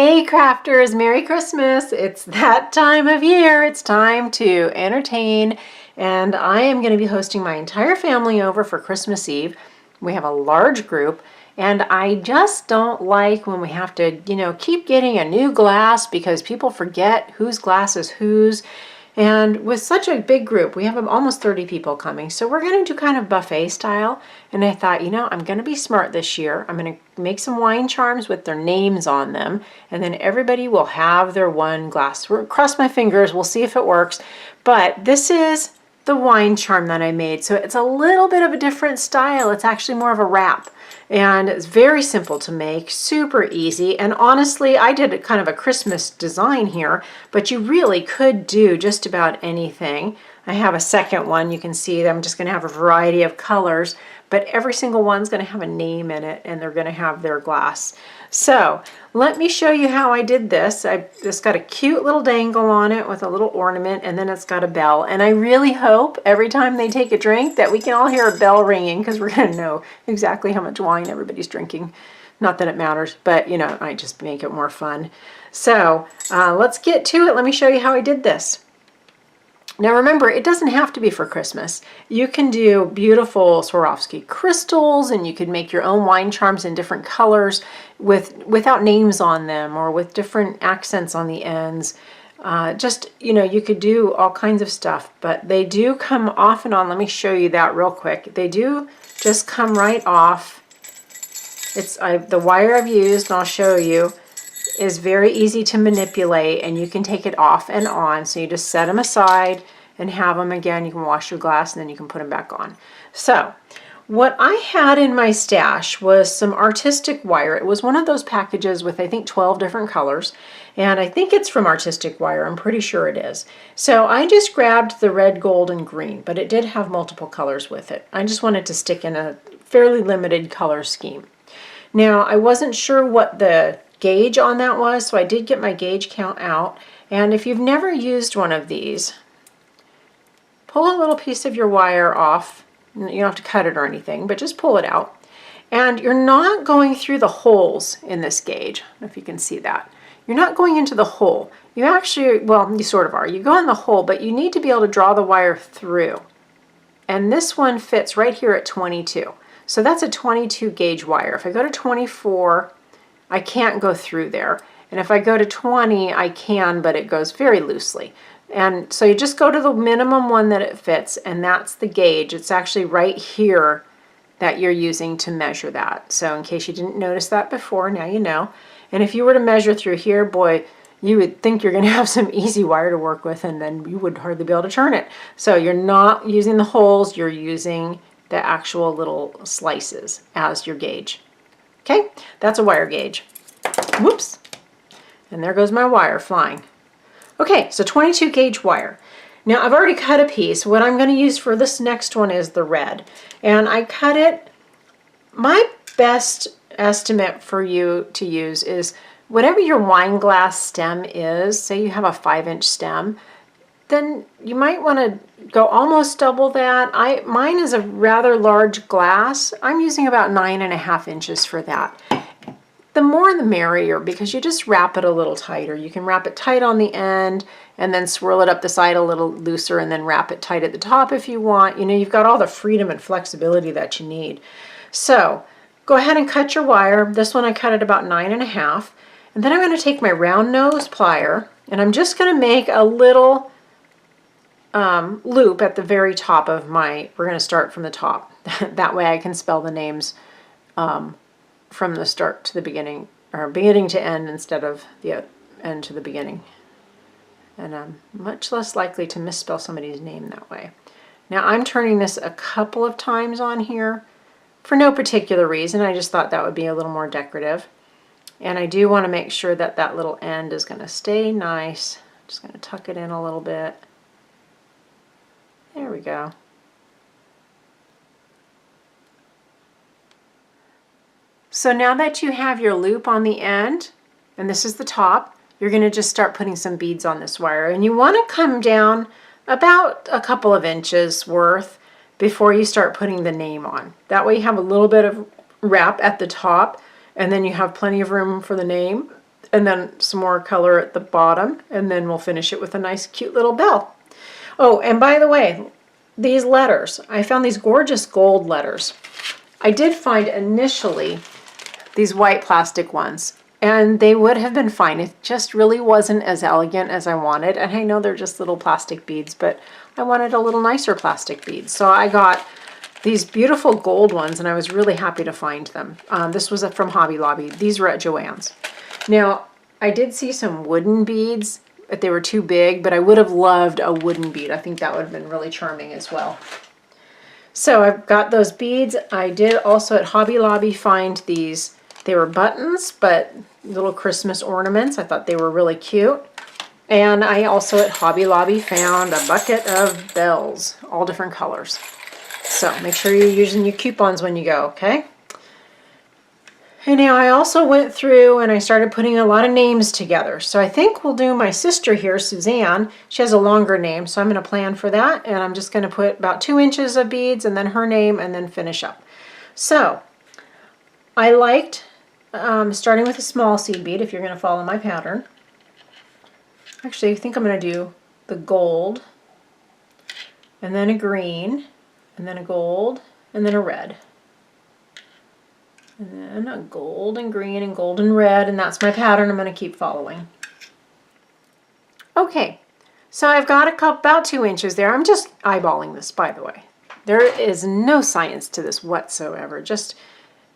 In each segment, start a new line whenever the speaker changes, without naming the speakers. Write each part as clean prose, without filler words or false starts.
Hey crafters, Merry Christmas! It's that time of year. It's time to entertain, and I am going to be hosting my entire family over for Christmas Eve. We have a large group, and I just don't like when we have to, keep getting a new glass because people forget whose glass is whose. And with such a big group, we have almost 30 people coming, so we're going to do kind of buffet style. And I thought, I'm going to be smart this year. I'm going to make some wine charms with their names on them, and then everybody will have their one glass. Cross my fingers, we'll see if it works. But this is the wine charm that I made, so it's a little bit of a different style. It's actually more of a wrap. And it's very simple to make, super easy, and honestly I did a kind of a Christmas design here, but you really could do just about anything. I have a second one. You can see that I'm just going to have a variety of colors, but every single one's going to have a name in it, and they're going to have their glass. So let me show you how I did this. I just got a cute little dangle on it with a little ornament, and then it's got a bell. And I really hope every time they take a drink that we can all hear a bell ringing, because we're going to know exactly how much wine everybody's drinking. Not that it matters, but I just make it more fun. So let's get to it. Let me show you how I did this. Now remember, it doesn't have to be for Christmas. You can do beautiful Swarovski crystals, and you could make your own wine charms in different colors without names on them, or with different accents on the ends. You could do all kinds of stuff, but they do come off and on. Let me show you that real quick. They do just come right off. The wire I've used, and I'll show you, is very easy to manipulate, and you can take it off and on. So you just set them aside and have them again. You can wash your glass, and then you can put them back on. So what I had in my stash was some artistic wire. It was one of those packages with, I think, 12 different colors, and I think it's from Artistic Wire. I'm pretty sure it is. So I just grabbed the red, gold, and green, but it did have multiple colors with it. I just wanted to stick in a fairly limited color scheme. Now, I wasn't sure what the gauge on that was, so I did get my gauge count out. And if you've never used one of these, pull a little piece of your wire off. You don't have to cut it or anything, but just pull it out. And you're not going through the holes in this gauge. I don't know if you can see that. You're not going into the hole. You actually, well, you sort of are. You go in the hole, but you need to be able to draw the wire through. And this one fits right here at 22. So that's a 22 gauge wire. If I go to 24, I can't go through there. And if I go to 20, I can, but it goes very loosely. And so you just go to the minimum one that it fits, and that's the gauge. It's actually right here that you're using to measure that. So in case you didn't notice that before, now you know. And if you were to measure through here, boy, you would think you're going to have some easy wire to work with, and then you would hardly be able to turn it. So you're not using the holes, you're using the actual little slices as your gauge. Okay, that's a wire gauge. Whoops. And there goes my wire flying. Okay, so 22 gauge wire. Now I've already cut a piece. What I'm going to use for this next one is the red. And I cut it, my best estimate for you to use is whatever your wine glass stem is. Say you have a 5-inch stem, then you might want to go almost double that. Mine is a rather large glass. I'm using about 9.5 inches for that. The more the merrier, because you just wrap it a little tighter. You can wrap it tight on the end and then swirl it up the side a little looser and then wrap it tight at the top if you want. You've got all the freedom and flexibility that you need. So go ahead and cut your wire. This one I cut at about 9.5. And then I'm going to take my round nose plier, and I'm just going to make a little loop at the very top of my, we're going to start from the top. That way I can spell the names from the start to the beginning, or beginning to end instead of the end to the beginning. And I'm much less likely to misspell somebody's name that way. Now I'm turning this a couple of times on here for no particular reason. I just thought that would be a little more decorative. And I do want to make sure that that little end is going to stay nice. I'm just going to tuck it in a little bit. There we go. So now that you have your loop on the end, and this is the top, you're going to just start putting some beads on this wire. And you want to come down about a couple of inches worth before you start putting the name on. That way you have a little bit of wrap at the top, and then you have plenty of room for the name. and then some more color at the bottom, and then we'll finish it with a nice cute little bell. Oh, and by the way, these letters, I found these gorgeous gold letters. I did find initially these white plastic ones, and they would have been fine. It just really wasn't as elegant as I wanted, and I know they're just little plastic beads, but I wanted a little nicer plastic beads. So I got these beautiful gold ones, and I was really happy to find them. This was from Hobby Lobby. These were at Joann's. Now, I did see some wooden beads, but they were too big, but I would have loved a wooden bead. I think that would have been really charming as well. So I've got those beads. I did also at Hobby Lobby find these. They were buttons, but little Christmas ornaments. I thought they were really cute. And I also at Hobby Lobby found a bucket of bells, all different colors. So make sure you're using your coupons when you go, okay? And now I also went through and I started putting a lot of names together. So I think we'll do my sister here, Suzanne. She has a longer name, so I'm going to plan for that. And I'm just going to put about 2 inches of beads and then her name and then finish up. So I liked starting with a small seed bead if you're going to follow my pattern. Actually, I think I'm going to do the gold and then a green and then a gold and then a red. And then a gold and green and gold and red, and that's my pattern I'm going to keep following. Okay, so I've got about 2 inches there. I'm just eyeballing this, by the way. There is no science to this whatsoever. Just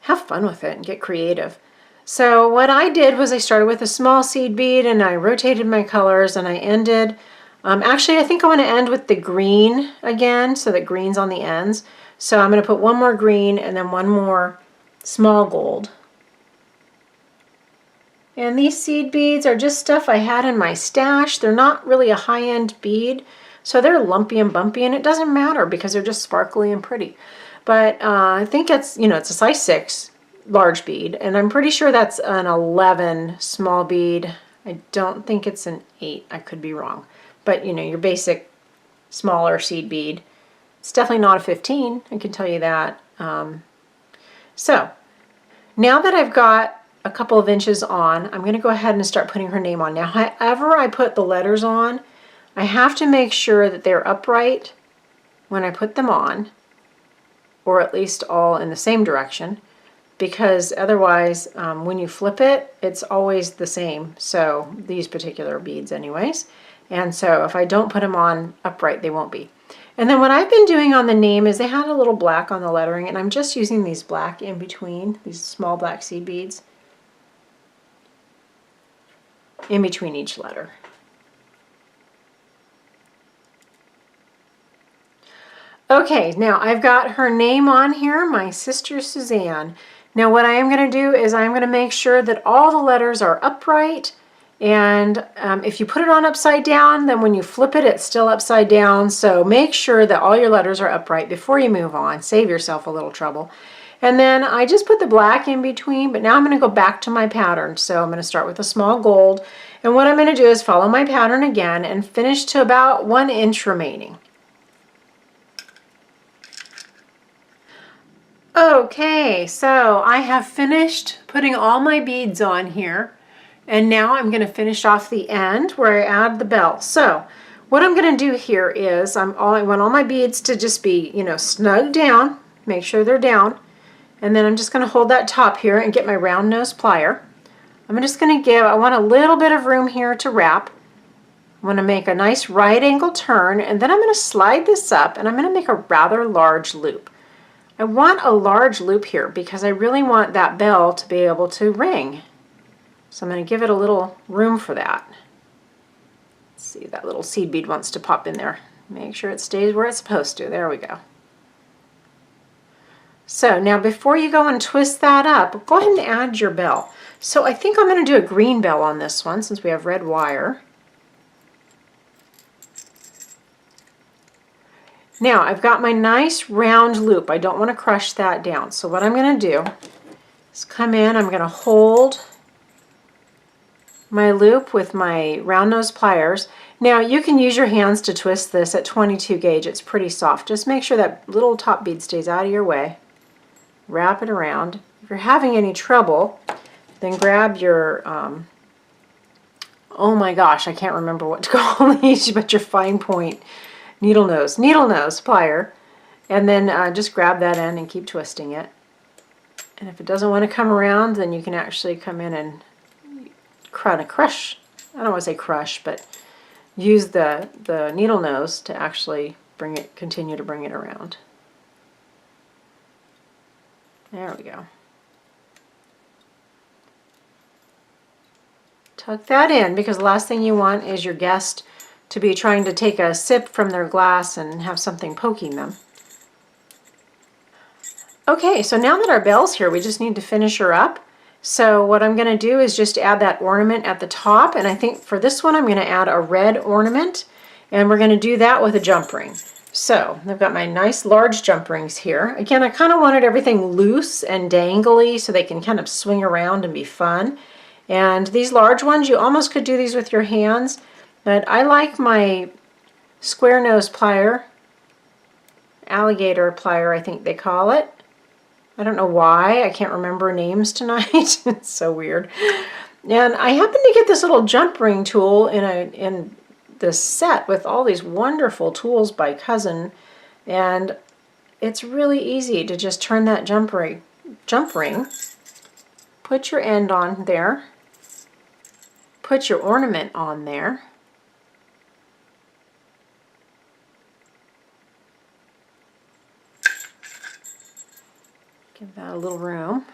have fun with it and get creative. So what I did was I started with a small seed bead and I rotated my colors and I ended, actually I think I want to end with the green again, so that green's on the ends. So I'm going to put one more green and then one more small gold. And these seed beads are just stuff I had in my stash. They're not really a high-end bead, so they're lumpy and bumpy, and it doesn't matter because they're just sparkly and pretty. But I think it's, it's a size 6 large bead, and I'm pretty sure that's an 11 small bead. I don't think it's an 8. I could be wrong. But, your basic smaller seed bead. It's definitely not a 15, I can tell you that. So now that I've got a couple of inches on, I'm going to go ahead and start putting her name on. Now, however I put the letters on, I have to make sure that they're upright when I put them on, or at least all in the same direction, because otherwise when you flip it, it's always the same. So these particular beads anyways. And so if I don't put them on upright, they won't be. And then what I've been doing on the name is they had a little black on the lettering, and I'm just using these black in between, these small black seed beads, in between each letter. Okay, now I've got her name on here, my sister Suzanne. Now what I am going to do is I'm going to make sure that all the letters are upright. And if you put it on upside down, then when you flip it, it's still upside down. So make sure that all your letters are upright before you move on. Save yourself a little trouble. And then I just put the black in between, but now I'm going to go back to my pattern. So I'm going to start with a small gold. And what I'm going to do is follow my pattern again and finish to about 1 inch remaining. Okay, so I have finished putting all my beads on here. And now I'm going to finish off the end where I add the bell. So what I'm going to do here is I want all my beads to just be, snug down. Make sure they're down. And then I'm just going to hold that top here and get my round nose plier. I'm just going to I want a little bit of room here to wrap. I'm going to make a nice right angle turn, and then I'm going to slide this up and I'm going to make a rather large loop. I want a large loop here because I really want that bell to be able to ring. So I'm going to give it a little room for that. Let's see, that little seed bead wants to pop in there. Make sure it stays where it's supposed to. There we go. So now before you go and twist that up, go ahead and add your bell. So I think I'm going to do a green bell on this one since we have red wire. Now I've got my nice round loop. I don't want to crush that down. So what I'm going to do is come in, I'm going to hold my loop with my round nose pliers. Now you can use your hands to twist this at 22 gauge. It's pretty soft. Just make sure that little top bead stays out of your way. Wrap it around. If you're having any trouble, then grab your oh my gosh, I can't remember what to call these, but your fine point needle nose plier. And then just grab that end and keep twisting it. And if it doesn't want to come around, then you can actually come in and crush. I don't want to say crush, but use the needle nose to actually continue to bring it around. There we go. Tuck that in, because the last thing you want is your guest to be trying to take a sip from their glass and have something poking them. Okay, so now that our bell's here, we just need to finish her up. So what I'm going to do is just add that ornament at the top, and I think for this one I'm going to add a red ornament, and we're going to do that with a jump ring. So I've got my nice large jump rings here. Again, I kind of wanted everything loose and dangly so they can kind of swing around and be fun. And these large ones, you almost could do these with your hands, but I like my square nose plier, alligator plier I think they call it. I don't know why, I can't remember names tonight. It's so weird. And I happened to get this little jump ring tool in this set with all these wonderful tools by Cousin, and it's really easy to just turn that jump ring, put your end on there, put your ornament on there, give that a little room,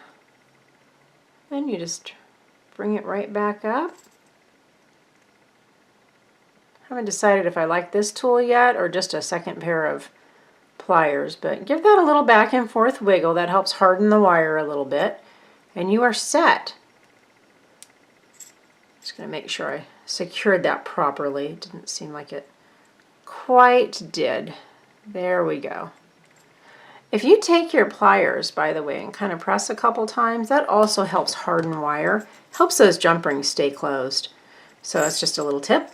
then you just bring it right back up. Haven't decided if I like this tool yet or just a second pair of pliers, but give that a little back and forth wiggle. That helps harden the wire a little bit, and you are set. Just going to make sure I secured that properly. It didn't seem like it quite did. There we go. If you take your pliers, by the way, and kind of press a couple times, that also helps harden wire, helps those jump rings stay closed. So that's just a little tip.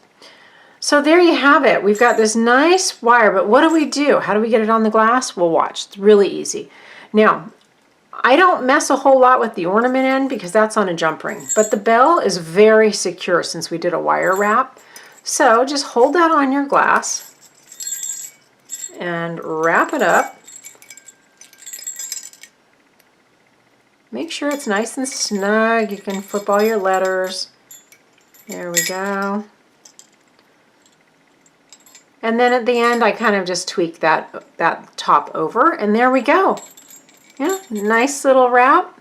So there you have it. We've got this nice wire, but what do? How do we get it on the glass? Well, watch. It's really easy. Now, I don't mess a whole lot with the ornament end because that's on a jump ring, but the bell is very secure since we did a wire wrap. So just hold that on your glass and wrap it up. Make sure it's nice and snug. You can flip all your letters. There we go. And then at the end, I kind of just tweak that top over, and there we go. Yeah, nice little wrap.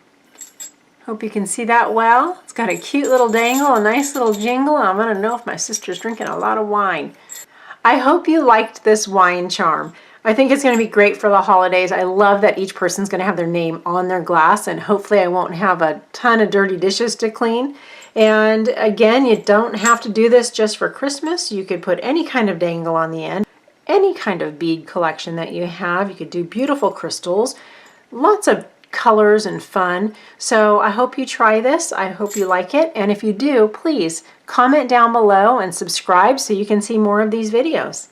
Hope you can see that well. It's got a cute little dangle, a nice little jingle, and I'm gonna know if my sister's drinking a lot of wine. I hope you liked this wine charm. I think it's gonna be great for the holidays. I love that each person's gonna have their name on their glass, and hopefully I won't have a ton of dirty dishes to clean. And again, you don't have to do this just for Christmas. You could put any kind of dangle on the end, any kind of bead collection that you have. You could do beautiful crystals, lots of colors and fun. So I hope you try this. I hope you like it. And if you do, please comment down below and subscribe so you can see more of these videos.